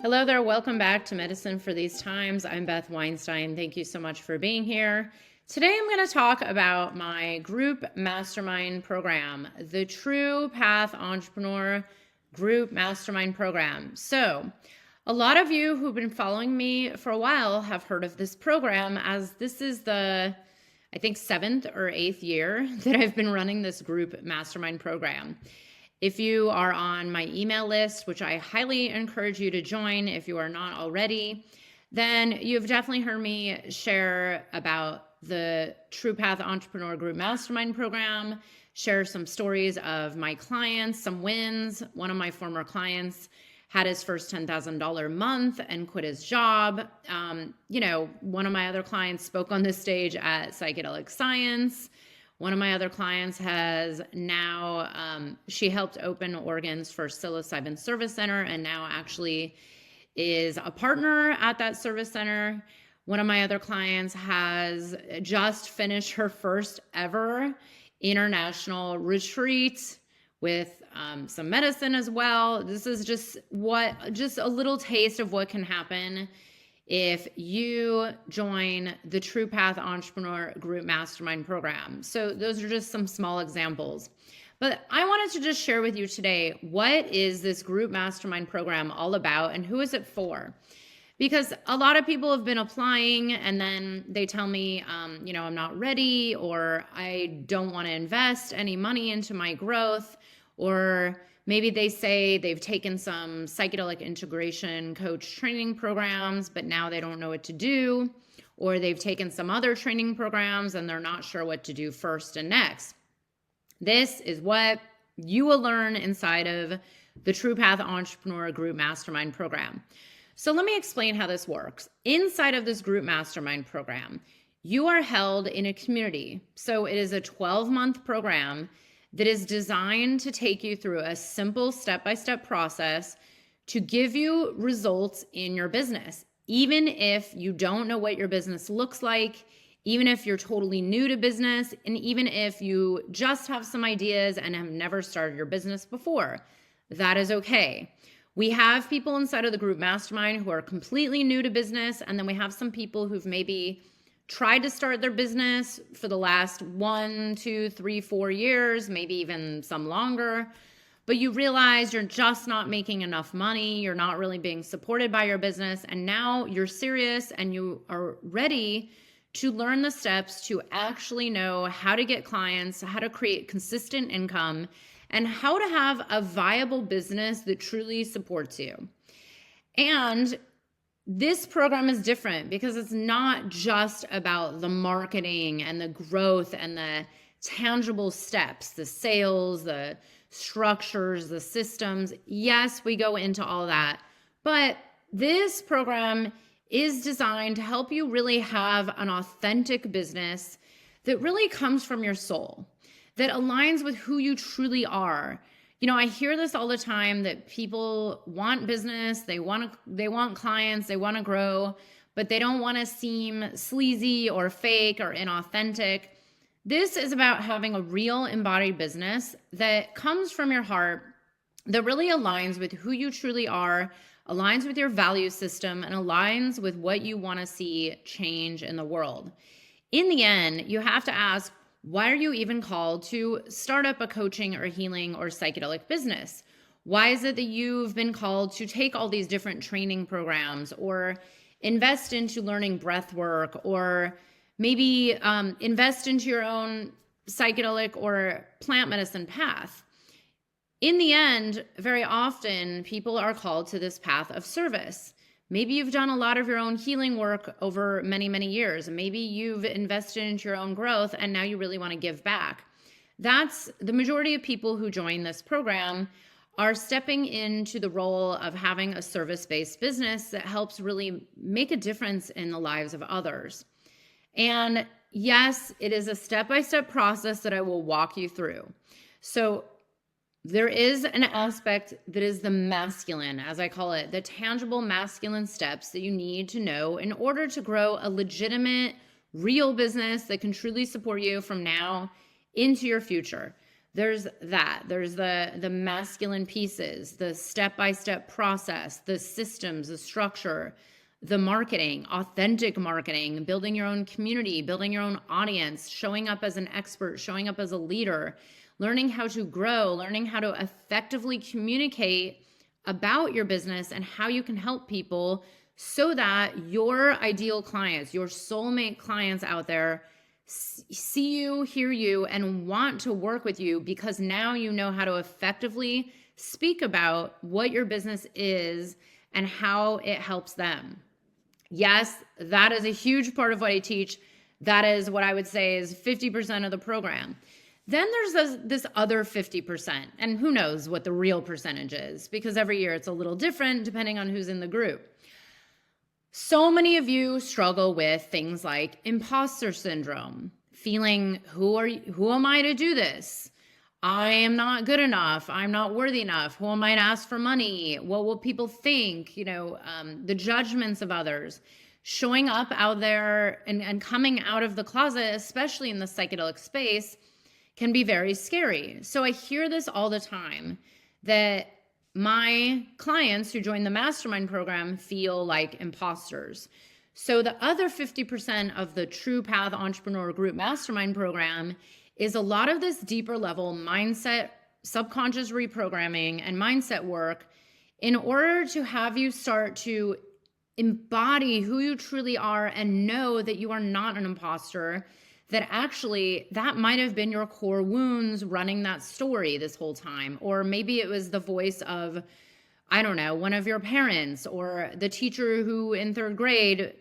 Hello there. Welcome back to Medicine for These Times. I'm Beth Weinstein. Thank you so much for being here. Today, I'm going to talk about my group mastermind program, the True Path Entrepreneur Group Mastermind Program. So, a lot of you who've been following me for a while have heard of this program, as this is the, I think, 7th or 8th year that I've been running this group mastermind program. If you are on my email list, which I highly encourage you to join if you are not already, then you've definitely heard me share about the True Path Entrepreneur Group Mastermind Program, share some stories of my clients, some wins. One of my former clients had his first $10,000 month and quit his job. One of my other clients spoke on this stage at Psychedelic Science. One of my other clients has now, she helped open organs for Psilocybin Service Center and now actually is a partner at that service center. One of my other clients has just finished her first ever international retreat with some medicine as well. This is just a little taste of what can happen if you join the True Path Entrepreneur Group Mastermind Program. So those are just some small examples. But I wanted to just share with you today, what is this group mastermind program all about and who is it for? Because a lot of people have been applying and then they tell me, I'm not ready, or I don't want to invest any money into my growth, or maybe they say they've taken some psychedelic integration coach training programs, but now they don't know what to do, or they've taken some other training programs and they're not sure what to do first and next. This is what you will learn inside of the True Path Entrepreneur Group Mastermind Program. So let me explain how this works. Inside of this group mastermind program, you are held in a community. So it is a 12-month program that is designed to take you through a simple step-by-step process to give you results in your business. Even if you don't know what your business looks like, even if you're totally new to business, and even if you just have some ideas and have never started your business before, that is okay. We have people inside of the group mastermind who are completely new to business, and then we have some people who've maybe tried to start their business for the last 1, 2, 3, 4 years, maybe even some longer, but you realize you're just not making enough money, you're not really being supported by your business, and now you're serious and you are ready to learn the steps to actually know how to get clients, how to create consistent income, and how to have a viable business that truly supports you. And this program is different because it's not just about the marketing and the growth and the tangible steps, the sales, the structures, the systems. Yes, we go into all that, but this program is designed to help you really have an authentic business that really comes from your soul, that aligns with who you truly are. I hear this all the time, that people want business, they want clients, they want to grow, but they don't want to seem sleazy or fake or inauthentic. This is about having a real embodied business that comes from your heart, that really aligns with who you truly are, aligns with your value system, and aligns with what you want to see change in the world. In the end, you have to ask, why are you even called to start up a coaching or healing or psychedelic business? Why is it that you've been called to take all these different training programs, or invest into learning breath work, or maybe invest into your own psychedelic or plant medicine path? In the end, very often people are called to this path of service. Maybe you've done a lot of your own healing work over many, many years. Maybe you've invested into your own growth and now you really want to give back. That's the majority of people who join this program are stepping into the role of having a service-based business that helps really make a difference in the lives of others. And yes, it is a step-by-step process that I will walk you through. So there is an aspect that is the masculine, as I call it, the tangible masculine steps that you need to know in order to grow a legitimate, real business that can truly support you from now into your future. There's that. There's the masculine pieces, the step-by-step process, the systems, the structure, the marketing, authentic marketing, building your own community, building your own audience, showing up as an expert, showing up as a leader, learning how to grow, learning how to effectively communicate about your business and how you can help people so that your ideal clients, your soulmate clients out there see you, hear you, and want to work with you because now you know how to effectively speak about what your business is and how it helps them. Yes, that is a huge part of what I teach. That is what I would say is 50% of the program. Then there's this other 50%, and who knows what the real percentage is because every year it's a little different depending on who's in the group. So many of you struggle with things like imposter syndrome, feeling who am I to do this? I am not good enough. I'm not worthy enough. Who am I to ask for money? What will people think? The judgments of others. Showing up out there and coming out of the closet, especially in the psychedelic space, can be very scary. So I hear this all the time that my clients who join the Mastermind program feel like imposters. So the other 50% of the True Path Entrepreneur Group Mastermind program is a lot of this deeper level mindset, subconscious reprogramming, and mindset work in order to have you start to embody who you truly are and know that you are not an imposter, that actually that might have been your core wounds running that story this whole time. Or maybe it was the voice of, I don't know, one of your parents or the teacher who in third grade,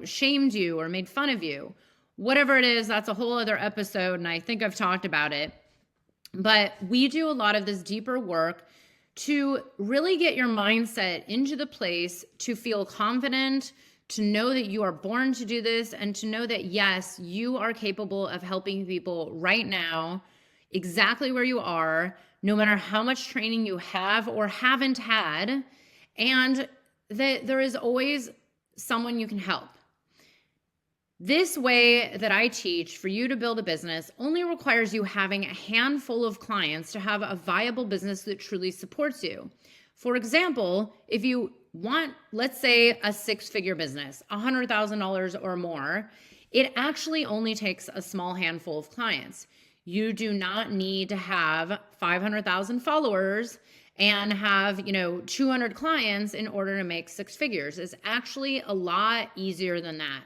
shamed you or made fun of you. Whatever it is, that's a whole other episode, and I think I've talked about it. But we do a lot of this deeper work to really get your mindset into the place to feel confident, to know that you are born to do this, and to know that, yes, you are capable of helping people right now, exactly where you are, no matter how much training you have or haven't had, and that there is always someone you can help. This way that I teach for you to build a business only requires you having a handful of clients to have a viable business that truly supports you. For example, if you want, let's say, a 6-figure business, $100,000 or more, it actually only takes a small handful of clients. You do not need to have 500,000 followers and have, 200 clients in order to make 6 figures. It's actually a lot easier than that.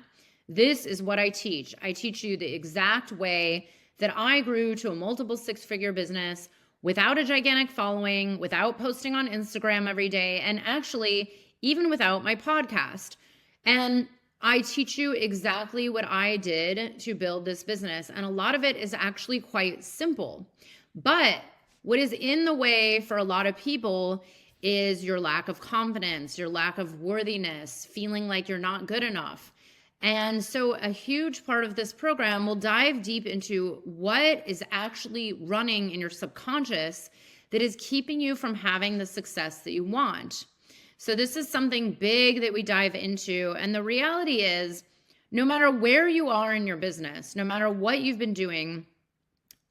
This is what I teach. I teach you the exact way that I grew to a multiple 6-figure business without a gigantic following, without posting on Instagram every day, and actually even without my podcast. And I teach you exactly what I did to build this business. And a lot of it is actually quite simple. But what is in the way for a lot of people is your lack of confidence, your lack of worthiness, feeling like you're not good enough. And so a huge part of this program will dive deep into what is actually running in your subconscious that is keeping you from having the success that you want. So this is something big that we dive into. And the reality is, no matter where you are in your business, no matter what you've been doing,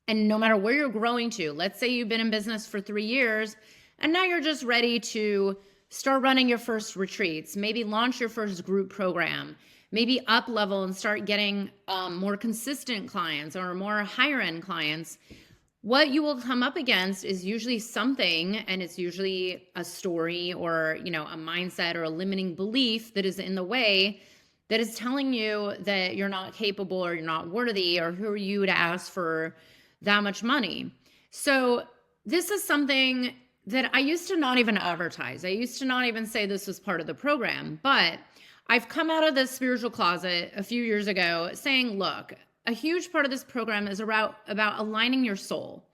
and no matter where you're growing to, let's say you've been in business for 3 years, and now you're just ready to start running your first retreats, maybe launch your first group program, maybe up level and start getting more consistent clients or more higher end clients. What you will come up against is usually something, and it's usually a story or, a mindset or a limiting belief that is in the way that is telling you that you're not capable or you're not worthy, or who are you to ask for that much money. So this is something that I used to not even advertise. I used to not even say this was part of the program, but I've come out of this spiritual closet a few years ago saying, look, a huge part of this program is about aligning your soul,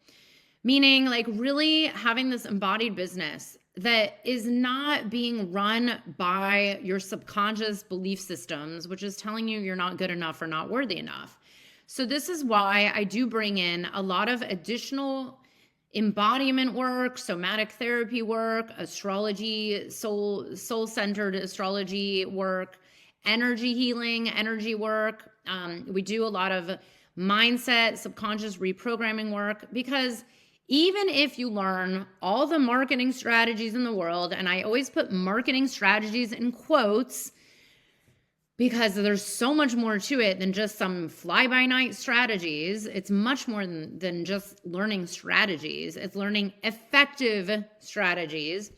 meaning like really having this embodied business that is not being run by your subconscious belief systems, which is telling you you're not good enough or not worthy enough. So this is why I do bring in a lot of additional embodiment work, somatic therapy work, astrology, soul-centered astrology work, energy healing, energy work. We do a lot of mindset, subconscious reprogramming work, because even if you learn all the marketing strategies in the world, and I always put marketing strategies in quotes because there's so much more to it than just some fly-by-night strategies. It's much more than just learning strategies. It's learning effective strategies.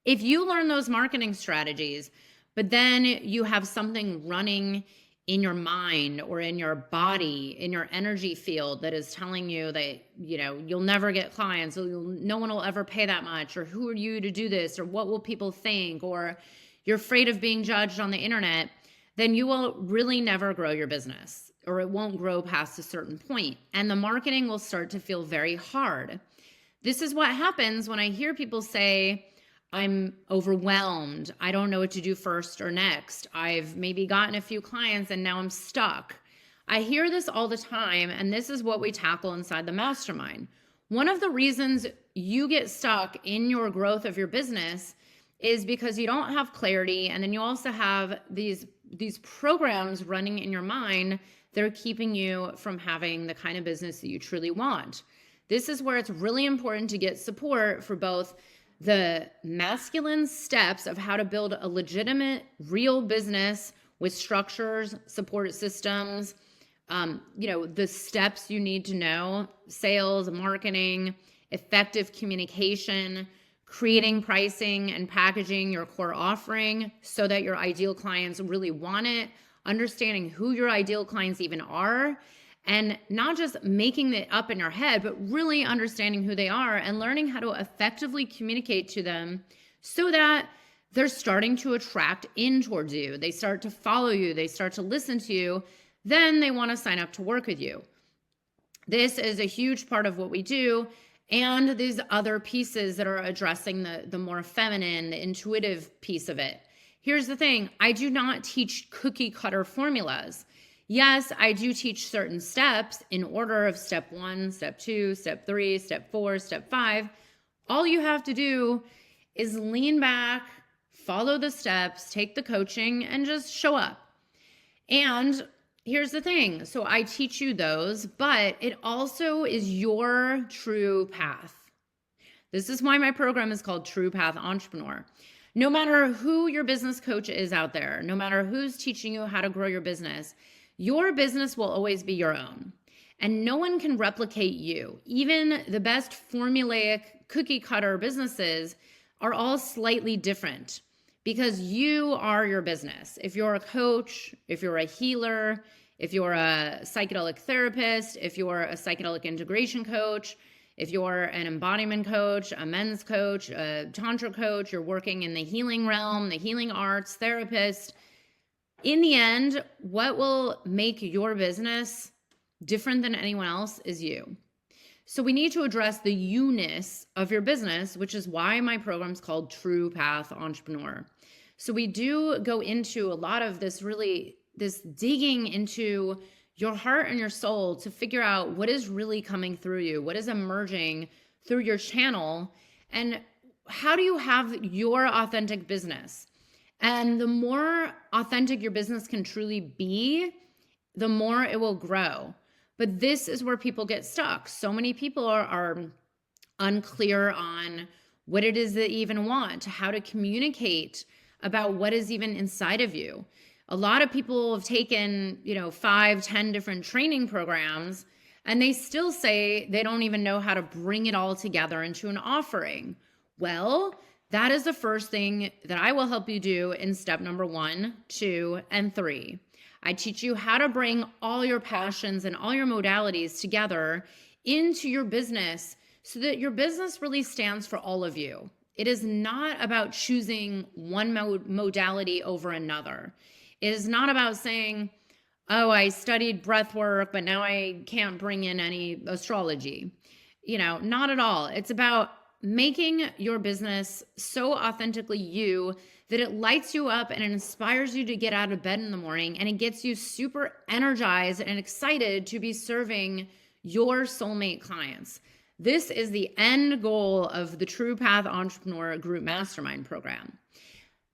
If you learn those marketing strategies, but then you have something running in your mind or in your body, in your energy field that is telling you that, you'll never get clients, or no one will ever pay that much, or who are you to do this, or what will people think, or you're afraid of being judged on the internet, then you will really never grow your business, or it won't grow past a certain point. And the marketing will start to feel very hard. This is what happens when I hear people say, I'm overwhelmed. I don't know what to do first or next. I've maybe gotten a few clients and now I'm stuck. I hear this all the time, and this is what we tackle inside the mastermind. One of the reasons you get stuck in your growth of your business is because you don't have clarity, and then you also have these programs running in your mind that are keeping you from having the kind of business that you truly want. This is where it's really important to get support for both the masculine steps of how to build a legitimate, real business with structures, support systems, the steps you need to know: sales, marketing, effective communication, creating pricing and packaging your core offering so that your ideal clients really want it, understanding who your ideal clients even are, and not just making it up in your head, but really understanding who they are and learning how to effectively communicate to them so that they're starting to attract in towards you. They start to follow you. They start to listen to you. Then they want to sign up to work with you. This is a huge part of what we do. And these other pieces that are addressing the more feminine, the intuitive piece of it. Here's the thing. I do not teach cookie cutter formulas. Yes, I do teach certain steps in order of step 1, step 2, step 3, step 4, step 5. All you have to do is lean back, follow the steps, take the coaching, and just show up. And here's the thing. So I teach you those, but it also is your true path. This is why my program is called True Path Entrepreneur. No matter who your business coach is out there, no matter who's teaching you how to grow your business will always be your own. And no one can replicate you. Even the best formulaic cookie cutter businesses are all slightly different because you are your business. If you're a coach, if you're a healer, if you're a psychedelic therapist, if you're a psychedelic integration coach, if you're an embodiment coach, a men's coach, a tantra coach, you're working in the healing realm, the healing arts, therapist, in the end, what will make your business different than anyone else is you. So we need to address the you-ness of your business, which is why my program is called True Path Entrepreneur. So we do go into a lot of this digging into your heart and your soul to figure out what is really coming through you, what is emerging through your channel, and how do you have your authentic business. And the more authentic your business can truly be, the more it will grow. But this is where people get stuck. So many people are unclear on what it is they even want, how to communicate about what is even inside of you. A lot of people have taken, 5, 10 different training programs, and they still say they don't even know how to bring it all together into an offering. Well, that is the first thing that I will help you do in step number 1, 2, and 3. I teach you how to bring all your passions and all your modalities together into your business so that your business really stands for all of you. It is not about choosing one modality over another. It is not about saying, oh, I studied breath work, but now I can't bring in any astrology. Not at all. It's about making your business so authentically you that it lights you up and it inspires you to get out of bed in the morning, and it gets you super energized and excited to be serving your soulmate clients. This is the end goal of the True Path Entrepreneur Group Mastermind program.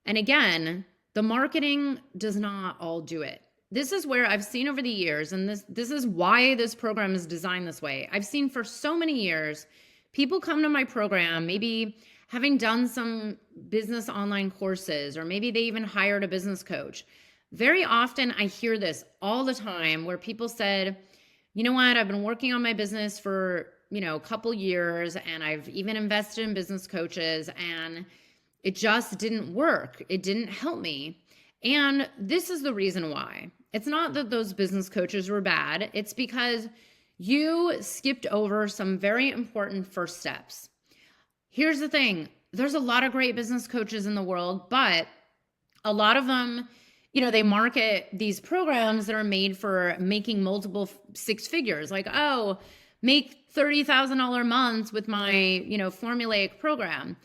And again, the marketing does not all do it. this is where I've seen over the years, and this is why this program is designed this way. I've seen for so many years, people come to my program, maybe having done some business online courses, or maybe they even hired a business coach. Very often I hear this all the time where people said, you know what, I've been working on my business for, a couple years, and I've even invested in business coaches, and it just didn't work. It didn't help me. And this is the reason why. It's not that those business coaches were bad. It's because you skipped over some very important first steps. Here's the thing. There's a lot of great business coaches in the world, but a lot of them, they market these programs that are made for making multiple six figures. Like, oh, make $30,000 months with my, formulaic program.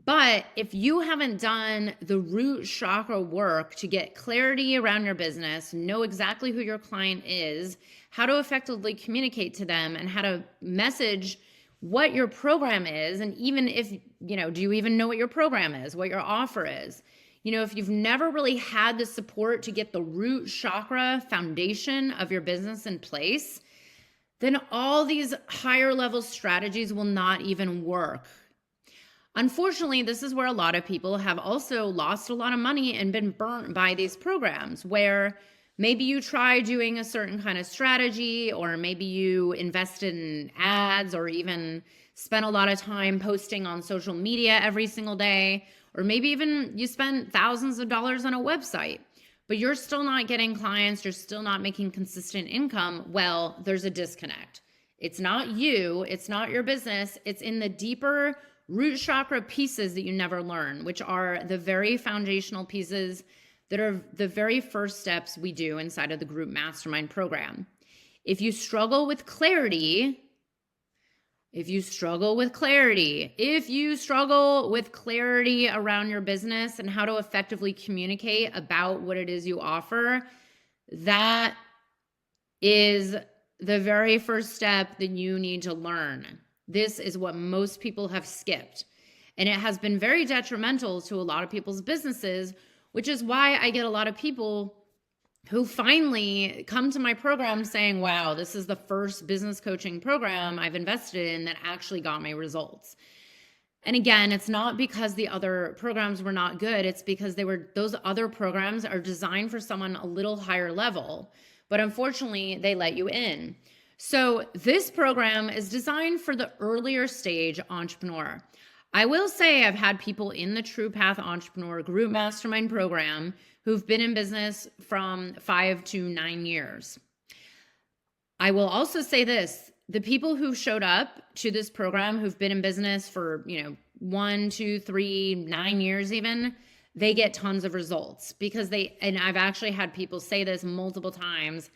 But if you haven't done the root chakra work to get clarity around your business, know exactly who your client is, how to effectively communicate to them, and how to message what your program is, and even if, do you even know what your program is, what your offer is? If you've never really had the support to get the root chakra foundation of your business in place, then all these higher level strategies will not even work. Unfortunately, this is where a lot of people have also lost a lot of money and been burnt by these programs, where maybe you try doing a certain kind of strategy, or maybe you invested in ads, or even spent a lot of time posting on social media every single day, or maybe even you spent thousands of dollars on a website, but you're still not getting clients, you're still not making consistent income. Well, there's a disconnect. It's not you, it's not your business, it's in the deeper root chakra pieces that you never learn, which are the very foundational pieces that are the very first steps we do inside of the group mastermind program. If you struggle with clarity around your business and how to effectively communicate about what it is you offer, that is the very first step that you need to learn. This is what most people have skipped. And it has been very detrimental to a lot of people's businesses, which is why I get a lot of people who finally come to my program saying, wow, this is the first business coaching program I've invested in that actually got me results. And again, it's not because the other programs were not good. It's because those other programs are designed for someone a little higher level, but unfortunately they let you in. So this program is designed for the earlier stage entrepreneur. I will say I've had people in the True Path Entrepreneur Group Mastermind program who've been in business from 5 to 9 years. I will also say this, the people who showed up to this program who've been in business for, 1, 2, 3, 9 years even, they get tons of results because and I've actually had people say this multiple times,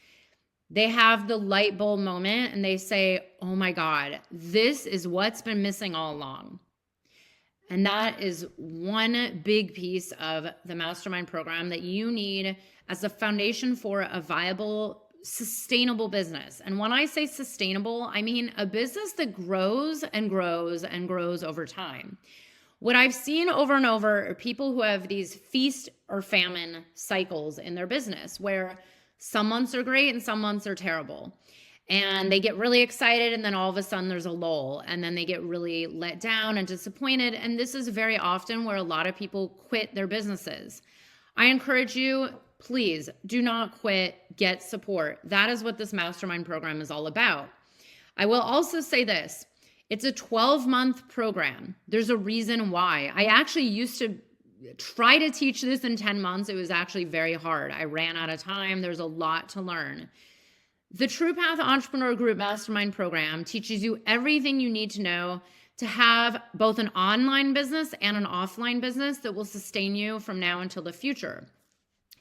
they have the light bulb moment and they say, oh my God, this is what's been missing all along. And that is one big piece of the mastermind program that you need as a foundation for a viable, sustainable business. And when I say sustainable, I mean a business that grows and grows and grows over time. What I've seen over and over are people who have these feast or famine cycles in their business where some months are great and some months are terrible. And they get really excited and then all of a sudden there's a lull and then they get really let down and disappointed. And this is very often where a lot of people quit their businesses. I encourage you, please do not quit, get support. That is what this mastermind program is all about. I will also say this, it's a 12-month program. There's a reason why. I actually used to try to teach this in 10 months. It was actually very hard. I ran out of time. There's a lot to learn. The True Path Entrepreneur Group Mastermind program teaches you everything you need to know to have both an online business and an offline business that will sustain you from now until the future.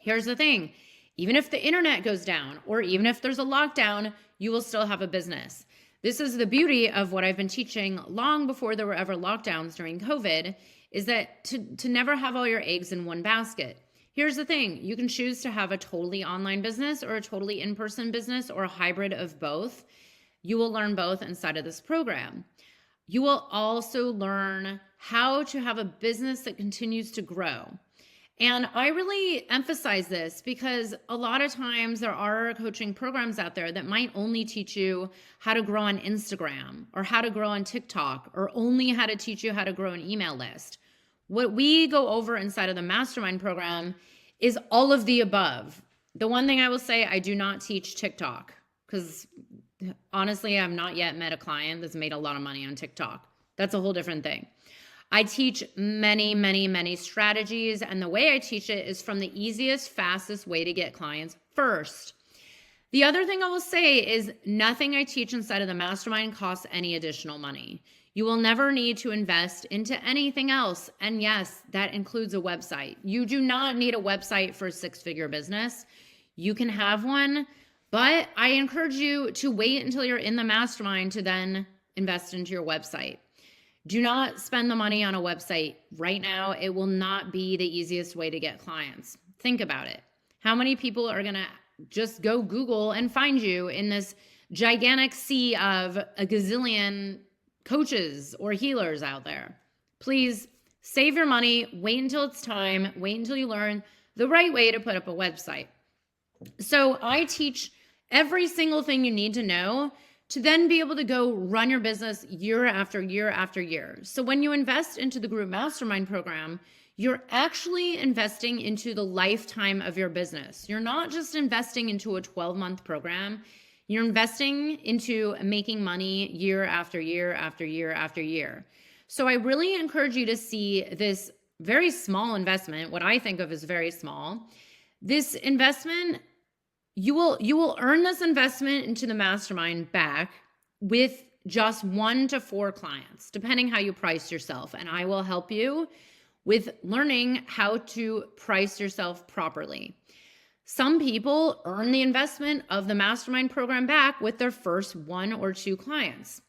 Here's the thing, even if the internet goes down or even if there's a lockdown, you will still have a business. This is the beauty of what I've been teaching long before there were ever lockdowns during COVID, is that to never have all your eggs in one basket. Here's the thing, you can choose to have a totally online business or a totally in-person business or a hybrid of both. You will learn both inside of this program. You will also learn how to have a business that continues to grow. And I really emphasize this because a lot of times there are coaching programs out there that might only teach you how to grow on Instagram or how to grow on TikTok or only how to teach you how to grow an email list. What we go over inside of the Mastermind program is all of the above. The one thing I will say, I do not teach TikTok because honestly, I've not yet met a client that's made a lot of money on TikTok. That's a whole different thing. I teach many, many, many strategies, and the way I teach it is from the easiest, fastest way to get clients first. The other thing I will say is nothing I teach inside of the Mastermind costs any additional money. You will never need to invest into anything else. And yes, that includes a website. You do not need a website for a six-figure business. You can have one, but I encourage you to wait until you're in the Mastermind to then invest into your website. Do not spend the money on a website right now. It will not be the easiest way to get clients. Think about it. How many people are going to just go Google and find you in this gigantic sea of a gazillion coaches or healers out there? Please save your money. Wait until it's time. Wait until you learn the right way to put up a website. So I teach every single thing you need to know to then be able to go run your business year after year after year. So when you invest into the group mastermind program, you're actually investing into the lifetime of your business. You're not just investing into a 12-month program. You're investing into making money year after year after year after year. So I really encourage you to see this very small investment, what I think of as very small. This investment, you will earn this investment into the mastermind back with just 1 to 4 clients, depending how you price yourself. And I will help you with learning how to price yourself properly. Some people earn the investment of the mastermind program back with their first 1 or 2 clients.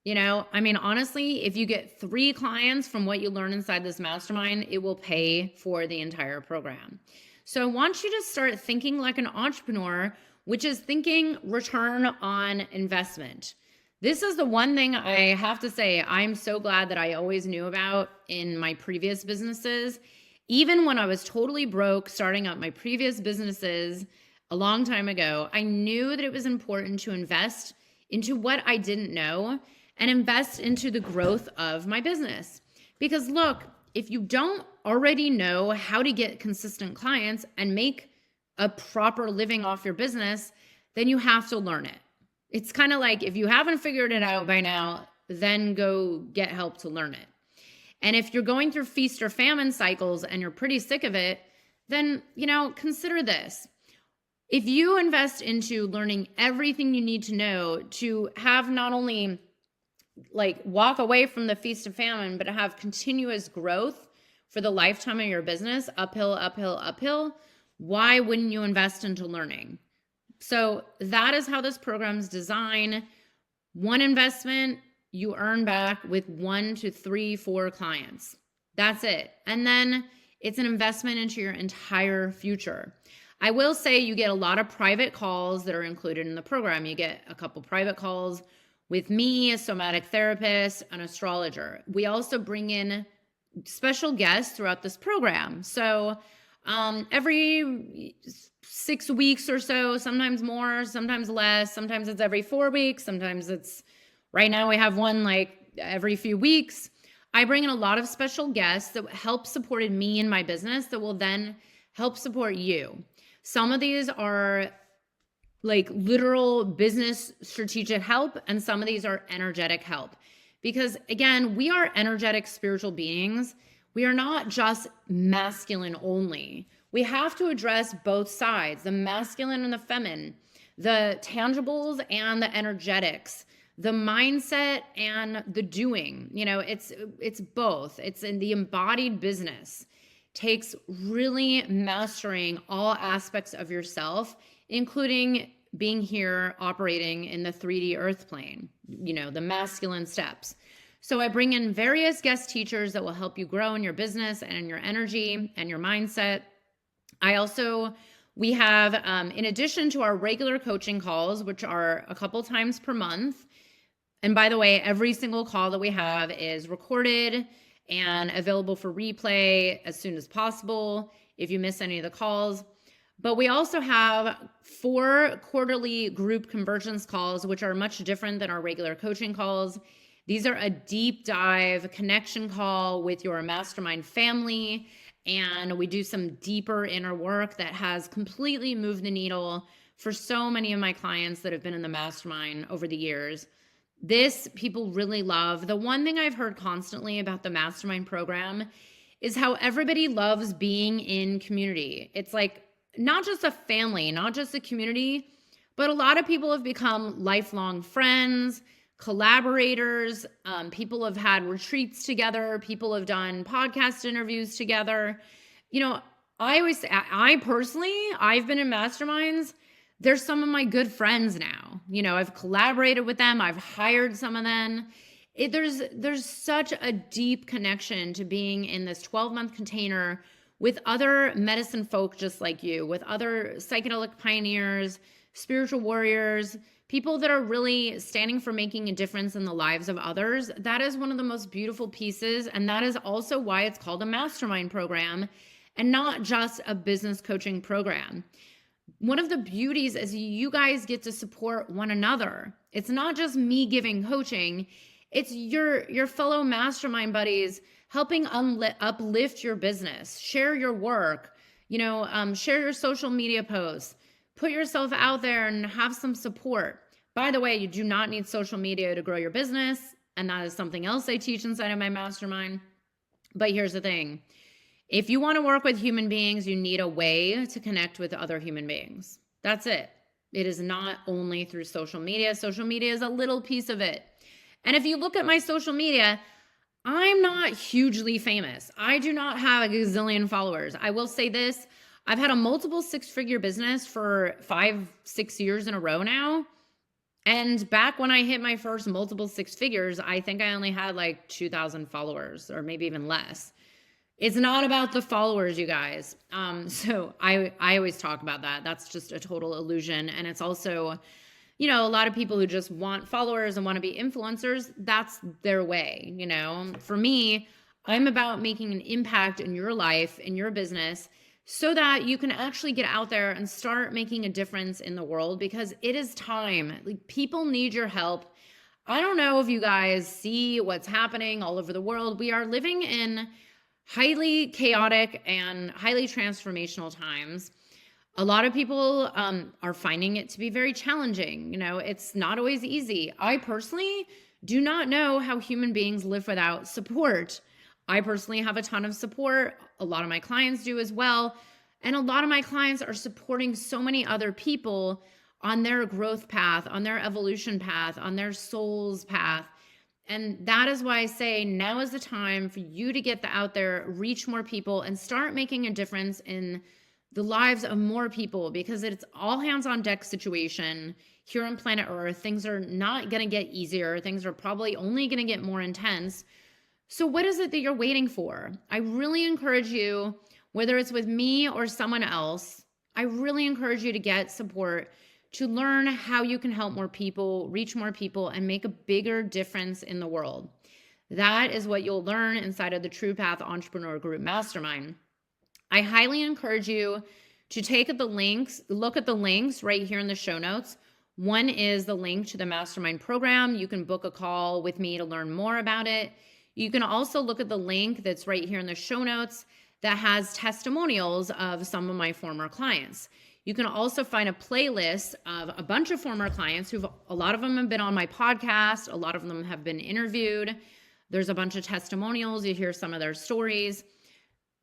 You know, I mean, honestly, if you get 3 clients from what you learn inside this mastermind, it will pay for the entire program. So I want you to start thinking like an entrepreneur, which is thinking return on investment. This is the one thing I have to say I'm so glad that I always knew about in my previous businesses. Even when I was totally broke, starting up my previous businesses a long time ago, I knew that it was important to invest into what I didn't know and invest into the growth of my business. Because look, if you don't already know how to get consistent clients and make a proper living off your business, then you have to learn it. It's kind of like if you haven't figured it out by now, then go get help to learn it. And if you're going through feast or famine cycles and you're pretty sick of it, then, consider this. If you invest into learning everything you need to know to have not only walk away from the feast of famine, but have continuous growth for the lifetime of your business, uphill, uphill, uphill, why wouldn't you invest into learning? So that is how this program's designed. One investment you earn back with 1 to 3, 4 clients. That's it. And then it's an investment into your entire future. I will say you get a lot of private calls that are included in the program. You get a couple private calls with me, a somatic therapist, an astrologer. We also bring in special guests throughout this program. So every 6 weeks or so, sometimes more, sometimes less, sometimes it's every 4 weeks, sometimes right now we have one every few weeks. I bring in a lot of special guests that help supported me in my business that will then help support you. Some of these are literal business strategic help, and some of these are energetic help. Because again, we are energetic spiritual beings. We are not just masculine only. We have to address both sides, the masculine and the feminine, the tangibles and the energetics, the mindset and the doing. It's both. It's in the embodied business. Takes really mastering all aspects of yourself, including being here operating in the 3D earth plane, the masculine steps. So I bring in various guest teachers that will help you grow in your business and in your energy and your mindset. We have, in addition to our regular coaching calls, which are a couple times per month, and by the way, every single call that we have is recorded and available for replay as soon as possible if you miss any of the calls. But we also have 4 quarterly group convergence calls, which are much different than our regular coaching calls. These are a deep dive connection call with your mastermind family, and we do some deeper inner work that has completely moved the needle for so many of my clients that have been in the mastermind over the years. This people really love. The one thing I've heard constantly about the mastermind program is how everybody loves being in community. It's like not just a family, not just a community, but a lot of people have become lifelong friends, collaborators. People have had retreats together. People have done podcast interviews together. You know, I always say, I personally, I've been in masterminds. They're some of my good friends now. You know, I've collaborated with them. I've hired some of them. There's such a deep connection to being in this 12-month container with other medicine folk just like you, with other psychedelic pioneers, spiritual warriors, people that are really standing for making a difference in the lives of others. That is one of the most beautiful pieces. And that is also why it's called a mastermind program and not just a business coaching program. One of the beauties is you guys get to support one another. It's not just me giving coaching. It's your fellow mastermind buddies helping uplift your business, share your work, share your social media posts, put yourself out there and have some support. By the way, you do not need social media to grow your business. And that is something else I teach inside of my mastermind. But here's the thing. If you want to work with human beings, you need a way to connect with other human beings. That's it. It is not only through social media. Social media is a little piece of it. And if you look at my social media, I'm not hugely famous. I do not have a gazillion followers. I will say this. I've had a multiple 6-figure business for 5-6 years in a row now. And back when I hit my first multiple 6 figures, I think I only had like 2,000 followers or maybe even less. It's not about the followers, you guys. So I always talk about that. That's just a total illusion. And it's also, a lot of people who just want followers and want to be influencers, that's their way. For me, I'm about making an impact in your life, in your business, so that you can actually get out there and start making a difference in the world, because it is time. Like, people need your help. I don't know if you guys see what's happening all over the world. We are living in highly chaotic and highly transformational times. A lot of people are finding it to be very challenging. It's not always easy. I personally do not know how human beings live without support. I personally have a ton of support. A lot of my clients do as well. And a lot of my clients are supporting so many other people on their growth path, on their evolution path, on their soul's path. And that is why I say now is the time for you to get out there, reach more people, and start making a difference in the lives of more people, because it's all hands on deck situation here on planet Earth. Things are not going to get easier. Things are probably only going to get more intense. So what is it that you're waiting for? I really encourage you, whether it's with me or someone else, I really encourage you to get support, to learn how you can help more people, reach more people, and make a bigger difference in the world. That is what you'll learn inside of the True Path Entrepreneur Group Mastermind. I highly encourage you to look at the links right here in the show notes. One is the link to the Mastermind program. You can book a call with me to learn more about it. You can also look at the link that's right here in the show notes that has testimonials of some of my former clients. You can also find a playlist of a bunch of former clients a lot of them have been on my podcast. A lot of them have been interviewed. There's a bunch of testimonials. You hear some of their stories.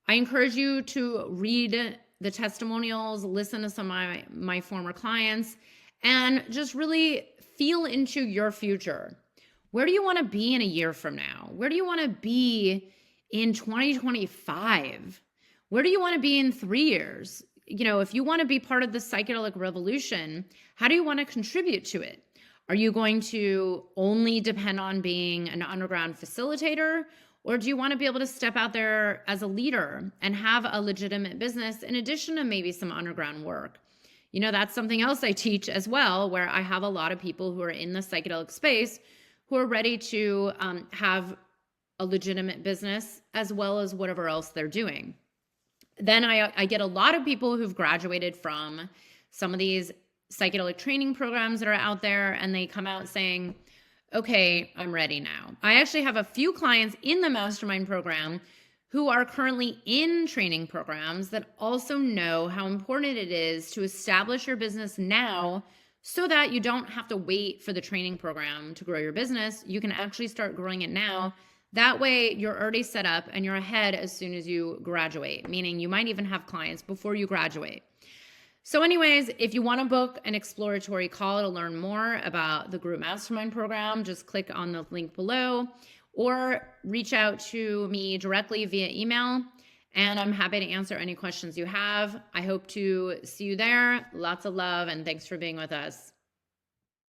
I encourage you to read the testimonials, listen to some of my former clients, and just really feel into your future. Where do you want to be in a year from now? Where do you want to be in 2025? Where do you want to be in 3 years? If you want to be part of the psychedelic revolution, how do you want to contribute to it? Are you going to only depend on being an underground facilitator? Or do you want to be able to step out there as a leader and have a legitimate business in addition to maybe some underground work? That's something else I teach as well, where I have a lot of people who are in the psychedelic space who are ready to have a legitimate business as well as whatever else they're doing. Then I get a lot of people who've graduated from some of these psychedelic training programs that are out there, and they come out saying, okay, I'm ready now. I actually have a few clients in the Mastermind program who are currently in training programs that also know how important it is to establish your business now so that you don't have to wait for the training program to grow your business. You can actually start growing it now. That way you're already set up and you're ahead as soon as you graduate, meaning you might even have clients before you graduate. So anyways, if you want to book an exploratory call to learn more about the group mastermind program, just click on the link below or reach out to me directly via email, and I'm happy to answer any questions you have. I hope to see you there. Lots of love, and thanks for being with us.